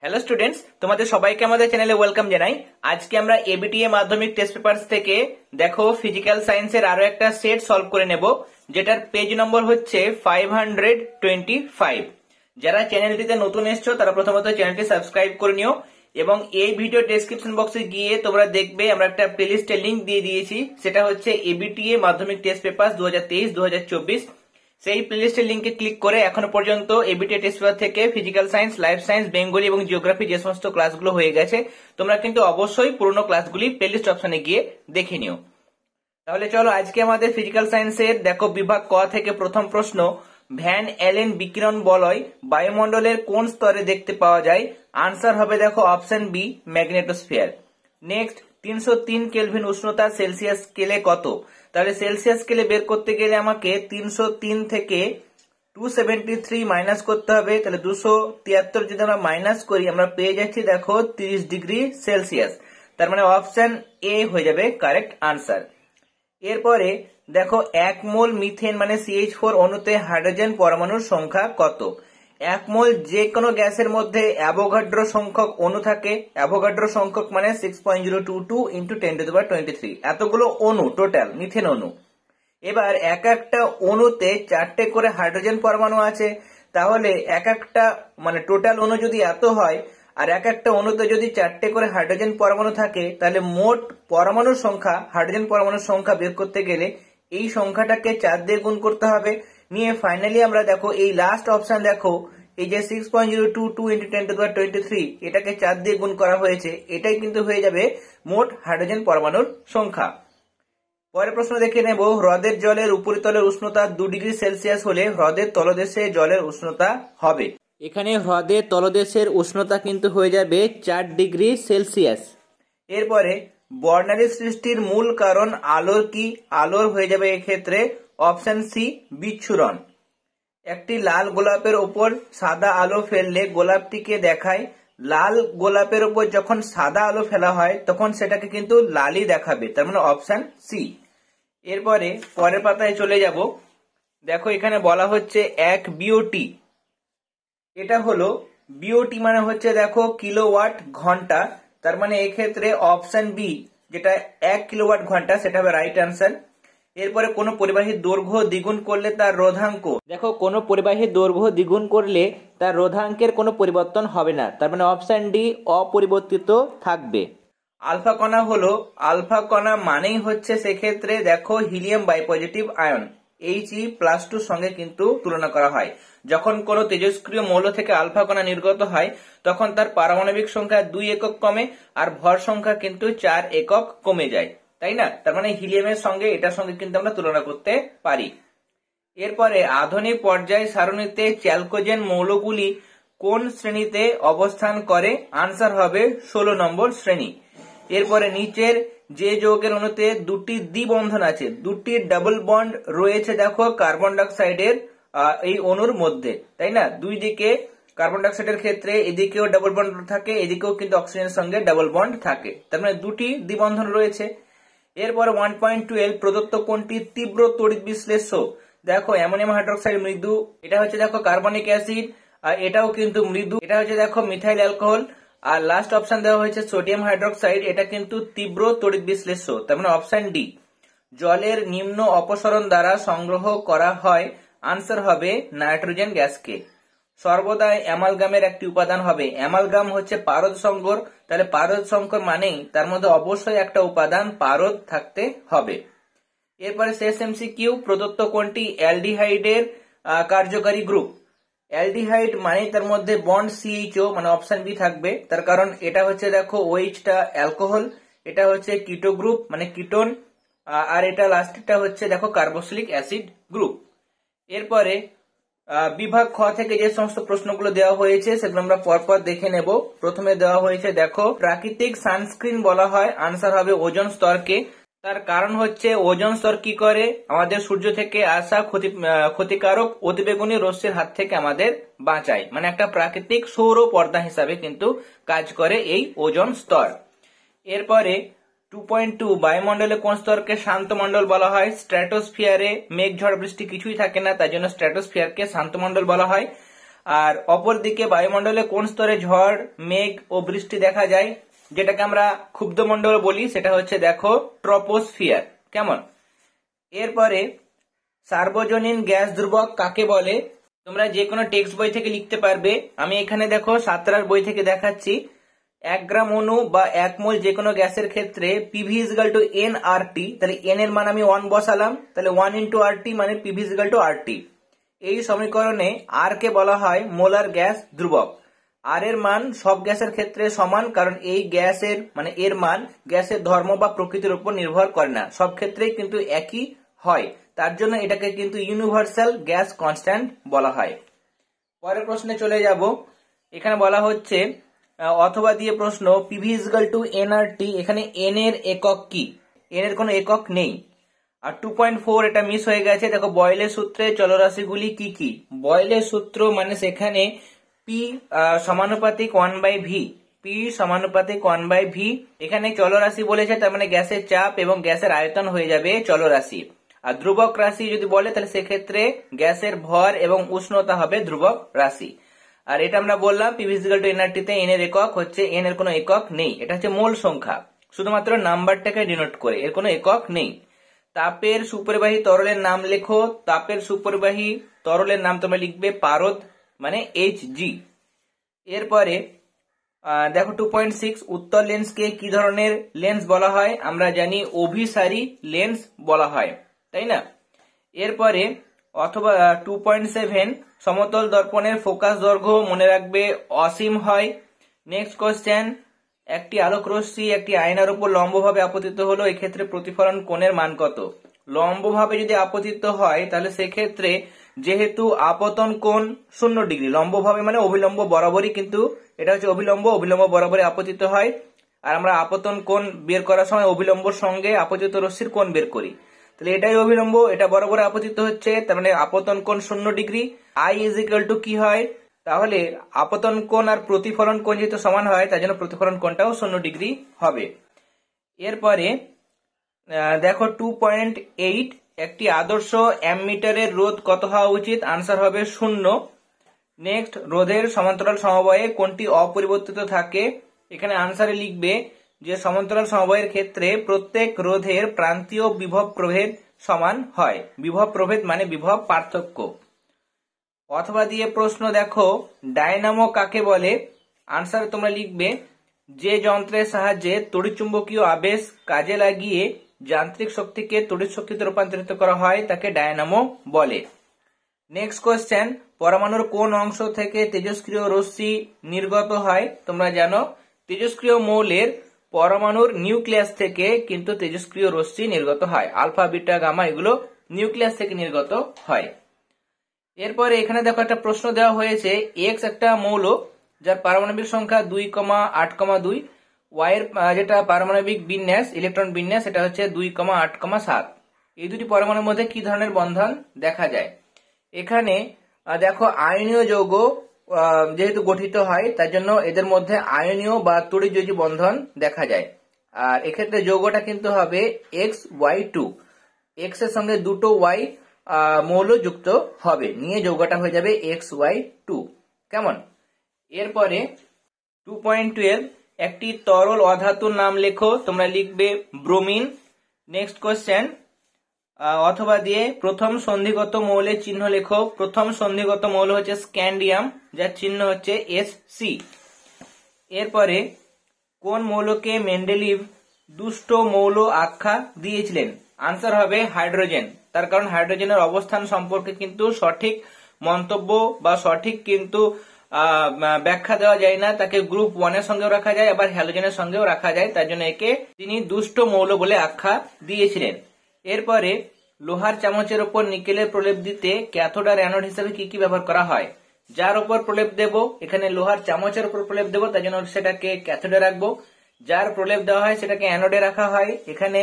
Hello students, তোমাদের সবাইকে আমাদের চ্যানেলে ওয়েলকাম জানাই। আজকে আমরা এবিটিএ মাধ্যমিক টেস্ট পেপারস থেকে দেখো ফিজিক্যাল সায়েন্সের আরো একটা সেট সলভ করে নেব, যেটার পেজ নম্বর হচ্ছে 525। যারা চ্যানেলটিতে নতুন এসছো তারা প্রথমত চ্যানেলটি সাবস্ক্রাইব করে নিও এবং এই ভিডিও ডেসক্রিপশন বক্সে গিয়ে তোমরা দেখবে আমরা একটা প্লেলিস্টের লিংক দিয়ে দিয়েছি, সেটা হচ্ছে এবিটিএ মাধ্যমিক টেস্ট পেপারস 2023-2024। সেই প্লেলিস্টের লিংকে ক্লিক করে এখনো পর্যন্ত এবিটিএ টেস্ট পেপার থেকে physical science, life science, Bengali এবং জিওগ্রাফি যে সমস্ত ক্লাসগুলো হয়ে গেছে তোমরা কিন্তু অবশ্যই পুরোনো ক্লাসগুলি প্লেলিস্ট অপশনে গিয়ে দেখে নিও। তাহলে চলো আজকে আমাদের ফিজিক্যাল সায়েন্সের দেখো বিভাগ ক থেকে প্রথম প্রশ্ন, ভ্যান অ্যালেন বিকিরণ বলয় বায়ুমণ্ডলের কোন স্তরে দেখতে পাওয়া যায়? আনসার হবে দেখো option B, magnetosphere. Next, 303 kelvin উষ্ণতা সেলসিয়াস স্কেলে কত? তাহলে সেলসিয়াস স্কেলে বের করতে গেলে আমাকে 303 থেকে 273 মাইনাস করতে হবে। তাহলে 273 যদি আমরা মাইনাস করি আমরা পেয়ে যাচ্ছি দেখো 30 ডিগ্রি সেলসিয়াস। তার মানে অপশন এ হয়ে যাবে কারেক্ট আনসার। এরপরে দেখো 1 মোল মিথেন মানে CH4 অণুতে হাইড্রোজেন পরমাণুর সংখ্যা কত? 1 মোল যে কোনো গ্যাসের মধ্যে অ্যাভোগাড্রো সংখ্যক অণু থাকে। অ্যাভোগাড্রো সংখ্যক মানে 6.022 × 10⁻23, এতগুলো অণু টোটাল মিথেন অণু। এবার এক একটা অণুতে 4টে করে হাইড্রোজেন পরমাণু আছে, তাহলে এক একটা মানে টোটাল অণু যদি এত হয় আর এক একটা অণুতে যদি 4টে করে হাইড্রোজেন পরমাণু থাকে, তাহলে মোট পরমাণুর সংখ্যা, হাইড্রোজেন পরমাণুর সংখ্যা বের করতে গেলে এই সংখ্যাটাকে 4 দিয়ে গুণ করতে হবে। নিয়ে ফাইনালি আমরা দেখো এই লাস্ট অপশন দেখো এই যে 6.022 × 10⁻23 এটাকে 4 দিয়ে গুণ করা হয়েছে, এটাই কিন্তু হয়ে যাবে মোট হাইড্রোজেন পরমাণুর সংখ্যা। পরের প্রশ্ন দেখে নেব, হ্রদের জলের উপরিতলের উষ্ণতা 2 ডিগ্রি সেলসিয়াস হলে হ্রদের তলদেশে জলের উষ্ণতা হবে। এখানে হ্রদের তলদেশের উষ্ণতা কিন্তু হয়ে যাবে 4 ডিগ্রি সেলসিয়াস। এরপরে বর্ণালী সৃষ্টির মূল কারণ আলোর কি? আলোর হয়ে যাবে এক্ষেত্রে অপশন সি, বিচ্ছুরণ। একটি লাল গোলাপের উপর সাদা আলো ফেললে গোলাপটিকে দেখায়, লাল গোলাপের উপর যখন সাদা আলো ফেলা হয় তখন সেটাকে কিন্তু লালই দেখাবে, তার মানে অপশন সি। এরপরে পরের পাতায় চলে যাব, দেখো এখানে বলা হচ্ছে 1 বিওটি। এটা হলো বিওটি মানে হচ্ছে দেখো কিলোওয়াট ঘন্টা, তার মানে এক্ষেত্রে অপশন বি যেটা 1 কিলোওয়াট ঘন্টা সেটা হবে রাইট আনসার। এরপরে কোন পরিবাহীর দৈর্ঘ্য দ্বিগুণ করলে তার রোধাঙ্ক, দেখো কোন পরিবাহীর দৈর্ঘ্য দ্বিগুণ করলে তার রোধাঙ্কের কোনো পরিবর্তন হবে না, তার মানে অপশন ডি অপরিবর্তিত থাকবে। আলফা কণা হলো, আলফা কণা মানেই হচ্ছে সেক্ষেত্রে দেখো হিলিয়াম বাইপজিটিভ আয়ন, He+2 সঙ্গে কিন্তু তুলনা করা হয়। যখন কোনো তেজস্ক্রিয় মৌল থেকে আলফা কণা নির্গত হয় তখন তার পারমাণবিক সংখ্যা 2 একক কমে আর ভর সংখ্যা কিন্তু 4 একক কমে যায়, তাই না? তার মানে হিলিয়ামের সঙ্গে এটার সঙ্গে কিন্তু আমরা তুলনা করতে পারি। এরপরে আধুনিক পর্যায় সারণীতে চ্যালকোজেন মৌলগুলি কোন শ্রেণীতে অবস্থান করে? আনসার হবে 16 নম্বর শ্রেণী। এরপরে নিচের যে যৌগের অণুতে 2টি দ্বিবন্ধন আছে, 2টি ডাবল বন্ড রয়েছে দেখো কার্বন ডাইঅক্সাইডের এই অণুর মধ্যে, তাই না? দুই দিকে কার্বন ডাইঅক্সাইডের ক্ষেত্রে এদিকেও ডাবল বন্ড থাকে, এদিকেও কিন্তু অক্সিজেনের সঙ্গে ডাবল বন্ড থাকে, তার মানে 2টি দ্বিবন্ধন রয়েছে। এরপরে 1.12 প্রদত্ত কোনটি তীব্র তড়িৎ বিশ্লেষ্য? দেখো অ্যামোনিয়াম হাইড্রোক্সাইড মৃদু, এটা হচ্ছে দেখো কার্বনিক অ্যাসিড, আর এটাও কিন্তু মৃদু, এটা হচ্ছে দেখো মিথাইল অ্যালকোহল। আর লাস্ট অপশন দেওয়া হয়েছে সোডিয়াম হাইড্রোক্সাইড, এটা কিন্তু তীব্র তড়িৎ বিশ্লেষ্য, তার মানে অপশন ডি। জলের নিম্ন অপসরণ দ্বারা সংগ্রহ করা হয়, আনসার হবে নাইট্রোজেন গ্যাসকে। সর্বদাই অ্যামালগামের একটি উপাদান হবে, অ্যামালগাম হচ্ছে পারদ সংকর, তাহলে পারদ সংকর মানেই তার মধ্যে অবশ্যই একটা উপাদান পারদ থাকতে হবে। এরপরে শেষ এমসিকিউ, প্রদত্ত কোনটি অ্যালডিহাইডের কার্যকারী গ্রুপ? অ্যালডিহাইড মানে তার মধ্যে বন্ড CHO, মানে অপশন বি থাকবে, তার কারণ এটা হচ্ছে দেখো OH-টা অ্যালকোহল, এটা হচ্ছে কিটো গ্রুপ মানে কিটোন, আর এটা লাস্টটা হচ্ছে দেখো কার্বক্সিলিক অ্যাসিড গ্রুপ। এরপরে বিভাগ খ থেকে যে সমস্ত প্রশ্নগুলো দেওয়া হয়েছে সেগুলো আমরা পরপর দেখে নেব। প্রথমে দেওয়া হয়েছে দেখো প্রাকৃতিক সানস্ক্রিন বলা হয়, আনসার হবে ওজোন স্তরকে। তার কারণ হচ্ছে ওজোন স্তর কি করে? আমাদের সূর্য থেকে আসা ক্ষতিকারক অতিবেগুনি রশ্মির হাত থেকে আমাদের বাঁচায়, মানে একটা প্রাকৃতিক সৌর পর্দা হিসাবে কিন্তু কাজ করে এই ওজোন স্তর। এরপরে 2.2 বায়ুমণ্ডলে কোন স্তরকে শান্ত মণ্ডল বলা হয়? স্ট্র্যাটোস্ফিয়ারে মেঘ ঝড় বৃষ্টি কিছুই থাকে না, তাই জন্য স্ট্র্যাটোস্ফিয়ারকে শান্ত মণ্ডল বলা হয়। আর অপরদিকে বায়ুমণ্ডলে কোন স্তরে ঝড়, মেঘ ও বৃষ্টি দেখা যায়, যেটাকে আমরা ক্ষুব্ধমণ্ডল বলি, সেটা হচ্ছে দেখো ট্রপোস্ফিয়ার। কেমন? এরপরে সার্বজনীন গ্যাস ধ্রুবক কাকে বলে? তোমরা যে কোনো টেক্সট বই থেকে লিখতে পারবে। আমি এখানে দেখো 7টার বই থেকে দেখাচ্ছি। 1 গ্রাম অণু বা 1 মোল যে কোনো গ্যাসের ক্ষেত্রে পিভি ইজিক্যাল টু এন আর টি, তাহলে এন এর মান আমি 1 বসালাম, তাহলে 1 ইন্টু আর টি মানে পিভি ইজিক্যাল টু আর টি। এই সমীকরণে আর কে বলা হয় মোলার গ্যাস ধ্রুবক। আর এর মান সব গ্যাসের ক্ষেত্রে সমান, কারণ এই গ্যাসের মানে এর মান গ্যাসের ধর্ম বা প্রকৃতির উপর নির্ভর করে না, সব ক্ষেত্রেই কিন্তু একই হয়। তার জন্য এটাকে কিন্তু ইউনিভার্সাল গ্যাস কনস্ট্যান্ট বলা হয়। পরের প্রশ্নে চলে যাব। এখানে বলা হচ্ছে অথবা দিয়ে প্রশ্ন, পিভি ইজিক্যাল টু এন আর টি, এখানে এন এর একক কি? এন এর কোনো একক নেই। আর 2.4 এটা মিস হয়ে গেছে। দেখো বয়েলের সূত্রে চলরাশিগুলি কি কি? বয়েলের সূত্র মানে সেখানে পি সমানুপাতিক 1/v, পি সমানুপাতিক 1/v। এখানে চলরাশি বলেছে, তার মানে গ্যাসের চাপ এবং গ্যাসের আয়তন হয়ে যাবে চলরাশি। আর ধ্রুবক রাশি যদি বলে তাহলে সেক্ষেত্রে গ্যাসের ভর এবং উষ্ণতা হবে ধ্রুবক রাশি। আর এটা আমরা বললাম পিভি ইজিক্যাল টু এনআরটি তে এন এর একক হচ্ছে, এন এর কোনো একক নেই, এটা হচ্ছে মোল সংখ্যা, শুধুমাত্র নাম্বারটাকে ডিনোট করে, এর কোনো একক নেই। তাপের সুপরিবাহী তরলের নাম লেখো। তাপের সুপরিবাহী তরলের নাম তোমরা লিখবে পারদ, মানে Hg। এরপরে দেখো 2.6, উত্তল লেন্সকে কি ধরনের লেন্স বলা হয়? আমরা জানি অভিসারী লেন্স বলা হয়, তাই না? এরপরে অথবা 2.7, সমতল দর্পণের ফোকাস দৈর্ঘ্য মনে রাখবে অসীম হয়। নেক্সট কোশ্চেন, একটি আলোক রশ্মি একটি আয়নার উপর লম্বভাবে আপতিত হলো, এক্ষেত্রে প্রতিফলন কোণের মান কত? লম্বভাবে যদি আপতিত হয় তাহলে সেক্ষেত্রে যেহেতু আপতন কোণ 0 ডিগ্রি, লম্বভাবে মানে অভিলম্ব বরাবরই, কিন্তু এটা হচ্ছে অভিলম্ব, অভিলম্ব বরাবরই আপতিত হয়। আর আমরা আপতন কোণ বের করার সময় অভিলম্বর সঙ্গে আপতিত রশ্মির কোণ বের করি, তাহলে এটাই অভিলম্ব, এটা বরাবর আপতিত হচ্ছে, তার মানে আপতন কোণ 0 degree. I is equal to কি হয়? তাহলে আপতন কোণ আর প্রতিফলন কোণ যেহেতু সমান হয়, তার জন্য প্রতিফলন কোণটাও 0 ডিগ্রি হবে। এরপরে দেখো 2.8, একটি আদর্শ অ্যামমিটারের রোধ কত হওয়া উচিত? আনসার হবে 0। নেক্সট, রোধের সমান্তরাল সমবায়ে কোনটি অপরিবর্তিত থাকে? এখানে আনসারে লিখবে যে সমান্তরাল সমবায়ের ক্ষেত্রে প্রত্যেক রোধের প্রান্তীয় বিভব প্রভেদ সমান হয়। বিভব প্রভেদ মানে বিভব পার্থক্য। অথবা দিয়ে প্রশ্ন দেখো, ডায়নামো কাকে বলে? আনসার তোমরা লিখবে যে যন্ত্রের সাহায্যে তড়িৎচুম্বকীয় আবেশ কাজে লাগিয়ে যান্ত্রিক শক্তিকে তড়িৎ শক্তিতে রূপান্তরিত করা হয় তাকে ডায়নামো বলে। নেক্সট কোশ্চেন, পরমাণুর কোন অংশ থেকে তেজস্ক্রিয় রশ্মি নির্গত হয়? তোমরা জানো তেজস্ক্রিয় মৌলের পরমাণুর নিউক্লিয়াস থেকে কিন্তু তেজস্ক্রিয় রশ্মি নির্গত হয়। আলফা, বিটা, গামা এগুলো নিউক্লিয়াস থেকে নির্গত হয়। এরপরে এখানে দেখো একটা প্রশ্ন দেওয়া হয়েছে, এক্স একটা মৌল যার পারমাণবিক সংখ্যা 2,8,2, ওয়াই এর যেটা পারমাণবিক বিন্যাস, ইলেকট্রন বিন্যাস, এটা হচ্ছে 2,8,7। এই দুটি পরমাণুর মধ্যে কি ধরনের বন্ধন দেখা যায়? এখানে দেখো আয়নীয় যৌগ যেহেতু গঠিত হয়, তার জন্য এদের মধ্যে আয়নীয় বা তড়িৎযোজী বন্ধন দেখা যায়। আর এক্ষেত্রে যৌগটা কিন্তু হবে XY2, এক্স এর সঙ্গে দুটো ওয়াই মৌল যুক্ত হবে, নিয়ে যৌগটা হয়ে যাবে XY2। কেমন? এরপরে 2.12, একটি তরল অধাতুর নাম লেখো। তোমরা লিখবে ব্রোমিন। নেক্সট কোশ্চেন, অথবা দিয়ে প্রথম সন্ধিগত মৌলের চিহ্ন লেখো। প্রথম সন্ধিগত মৌল হচ্ছে স্ক্যান্ডিয়াম, যার চিহ্ন হচ্ছে SC। এরপরে কোন মৌলকে মেন্ডেলিভ দুষ্ট মৌল আখ্যা দিয়েছিলেন? আনসার হবে হাইড্রোজেন। তার কারণ হাইড্রোজেনের অবস্থান সম্পর্কে কিন্তু সঠিক মন্তব্য বা সঠিক কিন্তু ব্যাখ্যা দেওয়া যায় না, তাকে গ্রুপ 1 এর সঙ্গেও রাখা যায়, আবার হ্যালোজেনের সঙ্গেও রাখা যায়, তার জন্য একে তিনি দুষ্ট মৌল বলে আখ্যা দিয়েছিলেন। এরপরে লোহার চামচের উপর নিকেলের প্রলেপ দিতে ক্যাথোড আর অ্যানোড হিসেবে কি কি ব্যবহার করা হয়? যার উপর প্রলেপ দেব, এখানে লোহার চামচের উপর প্রলেপ দেব, তার জন্য সেটাকে ক্যাথোডে রাখবো। যার প্রলেপ দেওয়া হয় সেটাকে অ্যানোডে রাখা হয়। এখানে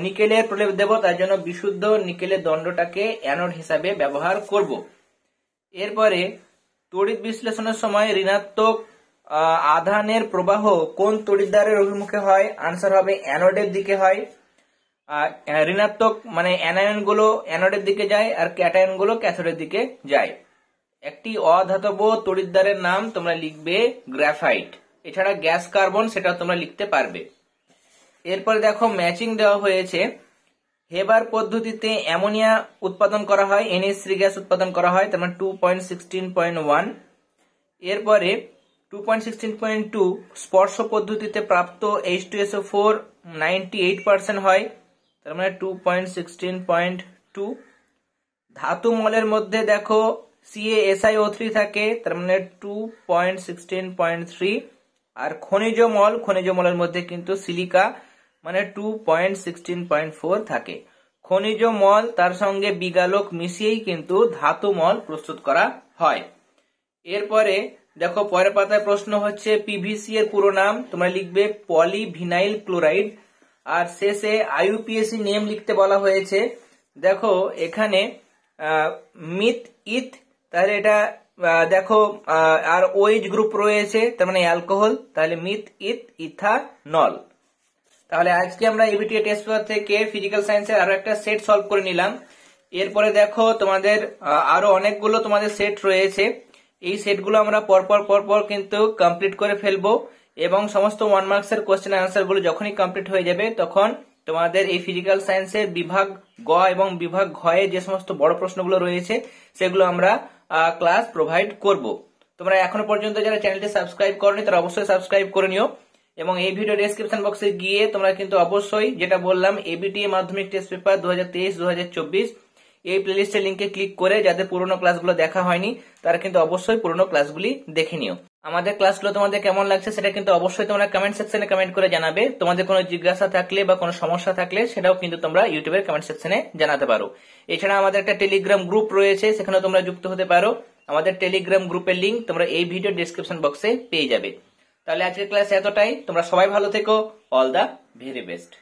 নিকেলের প্রলেপ দেব, তার জন্য বিশুদ্ধ নিকেলের দণ্ডটাকে অ্যানোড হিসাবে ব্যবহার করব। এরপরে তড়িৎ বিশ্লেষণের সময় ঋণাত্মক আধানের প্রবাহ কোন তড়িৎদ্বারের অভিমুখে হয়? আনসার হবে অ্যানোডের দিকে হয়। ঋণাত্মক মানে অ্যানায়ন গুলো অ্যানোডের দিকে যায়, আর ক্যাটায়ন গুলো ক্যাথোডের দিকে যায়। একটি অধাতব তড়িৎদ্বারের নাম তোমরা লিখবে গ্রাফাইট। এছাড়া গ্যাস কার্বন সেটা তোমরা লিখতে পারবে। এরপরে দেখো ম্যাচিং দেওয়া হয়েছে। হেবার পদ্ধতিতে অ্যামোনিয়া উৎপাদন করা হয়, NH3 গ্যাস উৎপাদন করা হয়, তার মানে 2.16.1। এরপরে 2.16.2 স্পর্শ পদ্ধতিতে প্রাপ্ত H2SO4 98% হয়, তার মানে 2.16.2। ধাতু মলের মধ্যে দেখো CaSiO3 থাকে, তার মানে 2.16.3। আর খনিজ মলের মধ্যে কিন্তু সিলিকা মানে 2.16.4 থাকে। খনিজ মল তার সঙ্গে বিগালক মিশিয়েই কিন্তু ধাতু মল প্রস্তুত করা হয়। এরপরে দেখো পরের পাতায় প্রশ্ন হচ্ছে পিভিসি এর পুরো নাম তোমরা লিখবে পলিভিনাইল ক্লোরাইড। আর শেষে IUPAC নেম লিখতে বলা হয়েছে। দেখো এখানে মিথ ইথ, তাহলে এটা দেখো আর OH গ্রুপ রয়েছে, তার মানে অ্যালকোহল, তাহলে মিথ ইথ ইথানল। তাহলে আজকে আমরা এবিটিএ টেস্ট পেপার থেকে ফিজিক্যাল সায়েন্সের আরো একটা সেট সলভ করে নিলাম। এরপরে দেখো তোমাদের আরো অনেকগুলো তোমাদের সেট রয়েছে। এই সেটগুলো আমরা পরপর কিন্তু কমপ্লিট করে ফেলবো এবং সমস্ত 1 মার্কসের কোশ্চেন অ্যান্সার গুলো যখনই কমপ্লিট হয়ে যাবে তখন তোমাদের এই ফিজিক্যাল সায়েন্সের বিভাগ গ এবং বিভাগ ঘ এ যে সমস্ত বড় প্রশ্নগুলো রয়েছে সেগুলো আমরা ক্লাস প্রোভাইড করব। তোমরা এখনো পর্যন্ত যারা চ্যানেলটি সাবস্ক্রাইব করনি তারা অবশ্যই সাবস্ক্রাইব করে নিও এবং এই ভিডিও ডেসক্রিপশন বক্সে গিয়ে তোমরা কিন্তু অবশ্যই যেটা বললাম এবিটিএ মাধ্যমিক টেস্ট পেপার 2023-2024 এই প্লেলিস্টের লিংকে ক্লিক করে যাদের পুরনো ক্লাসগুলো দেখা হয়নি তারা কিন্তু অবশ্যই পুরনো ক্লাসগুলি দেখে নিও। আমাদের ক্লাসগুলো তোমাদের কেমন লাগছে সেটা কিন্তু অবশ্যই তোমরা কমেন্ট সেকশনে কমেন্ট করে জানাবে। তোমাদের কোনো জিজ্ঞাসা থাকলে বা কোনো সমস্যা থাকলে সেটাও কিন্তু তোমরা ইউটিউবের কমেন্ট সেকশনে জানাতে পারো। এছাড়া আমাদের একটা টেলিগ্রাম গ্রুপ রয়েছে, সেখানে তোমরা যুক্ত হতে পারো। আমাদের টেলিগ্রাম গ্রুপের লিংক তোমরা এই ভিডিও ডেসক্রিপশন বক্সে পেয়ে যাবে। তাহলে আজকের ক্লাস এতটাই। তোমরা সবাই ভালো থেকো। All the very best.